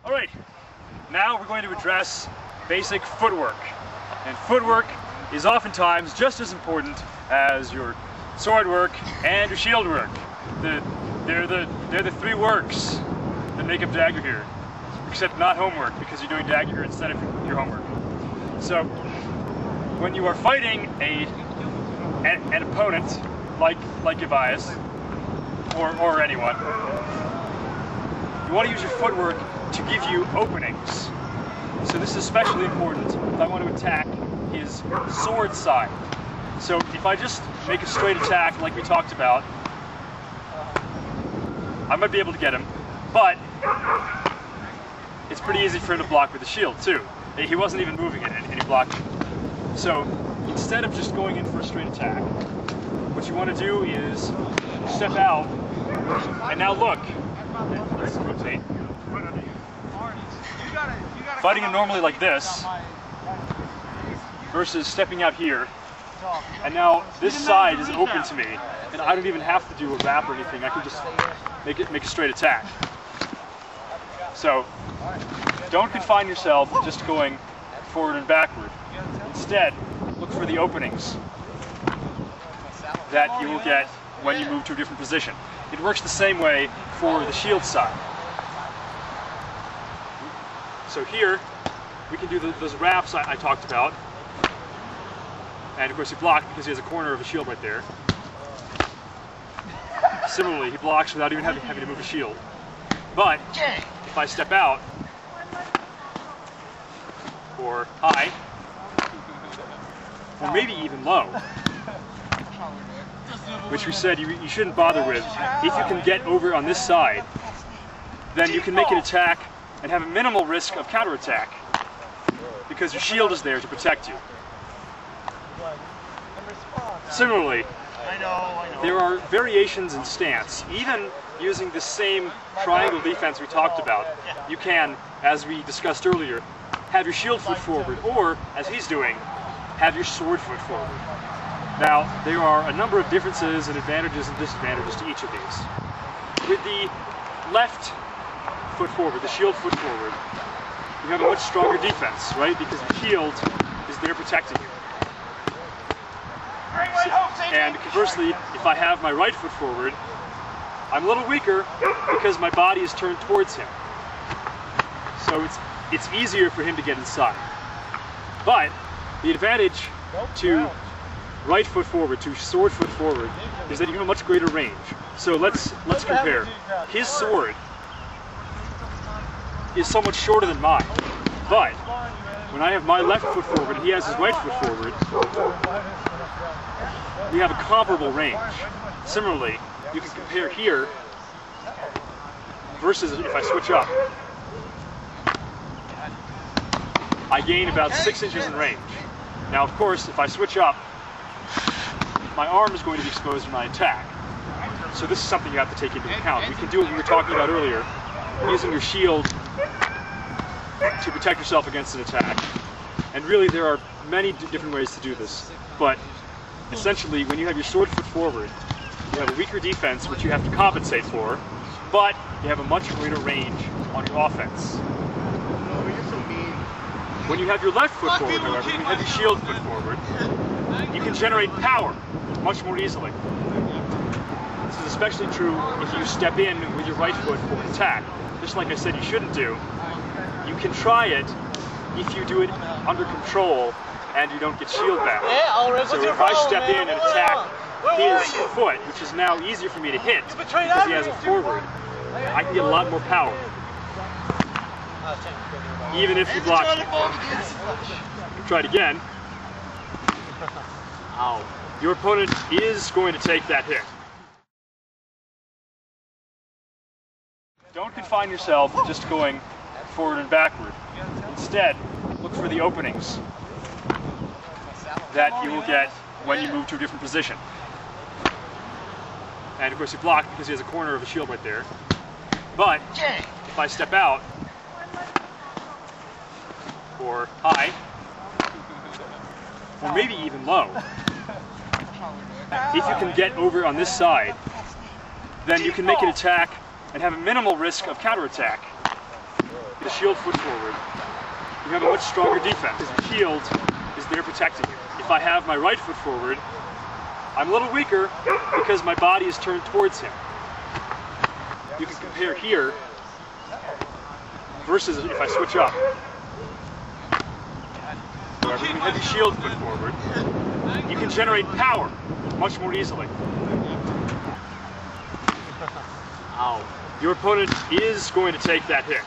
Alright, now we're going to address basic footwork. And footwork is oftentimes just as important as your sword work and your shield work. They're the three works that make up dagger here. Except not homework, because you're doing dagger here instead of your homework. So, when you are fighting an opponent like Evias, or anyone, you want to use your footwork to give you openings. So this is especially important if I want to attack his sword side. So if I just make a straight attack like we talked about, I might be able to get him, but it's pretty easy for him to block with the shield too. He wasn't even moving it and he blocked it. So instead of just going in for a straight attack, what you want to do is step out and now look. Let's rotate. Fighting him normally like this versus stepping out here, and now this side is open to me and I don't even have to do a wrap or anything. I can just make a straight attack. So don't confine yourself to just going forward and backward. Instead, look for the openings that you will get when you move to a different position. It works the same way for the shield side. So here, we can do those wraps I talked about. And of course he blocked because he has a corner of a shield right there. Similarly, he blocks without even having to move a shield. But if I step out, or high, or maybe even low, which we said you shouldn't bother with, if you can get over on this side, then you can make an attack and have a minimal risk of counterattack because your shield is there to protect you. Similarly, there are variations in stance. Even using the same triangle defense we talked about, you can, as we discussed earlier, have your shield foot forward, or, as he's doing, have your sword foot forward. Now, there are a number of differences and advantages and disadvantages to each of these. With the left foot forward, the shield foot forward, you have a much stronger defense, right? Because the shield is there protecting you. And conversely, if I have my right foot forward, I'm a little weaker because my body is turned towards him. So it's easier for him to get inside. But the advantage to right foot forward, to sword foot forward, is that you have a much greater range. So let's compare. His sword is so much shorter than mine, but when I have my left foot forward and he has his right foot forward, we have a comparable range. Similarly, you can compare here versus if I switch up. I gain about 6 inches in range. Now, of course, if I switch up, my arm is going to be exposed to my attack. So this is something you have to take into account. We can do what we were talking about earlier, using your shield to protect yourself against an attack. And really, there are many different ways to do this. But essentially, when you have your sword foot forward, you have a weaker defense, which you have to compensate for, but you have a much greater range on your offense. When you have your left foot forward, however, when you have your shield foot forward, you can generate power much more easily. This is especially true if you step in with your right foot for an attack. Just like I said you shouldn't do, you can try it if you do it under control and you don't get shield back. So if I step in and attack his foot, which is now easier for me to hit because he has it forward, I can get a lot more power. Even if he blocks me. Try it again. Ow. Your opponent is going to take that hit. Don't confine yourself to just going forward and backward. Instead, look for the openings that you will get when you move to a different position. And of course he blocked because he has a corner of a shield right there. But if I step out, or high, or maybe even low, if you can get over on this side, then you can make an attack and have a minimal risk of counterattack the shield foot forward, you have a much stronger defense. Your shield is there protecting you. If I have my right foot forward, I'm a little weaker because my body is turned towards him. You can compare here versus if I switch up. However, when you have your shield foot forward, you can generate power much more easily. Ow. Your opponent is going to take that hit.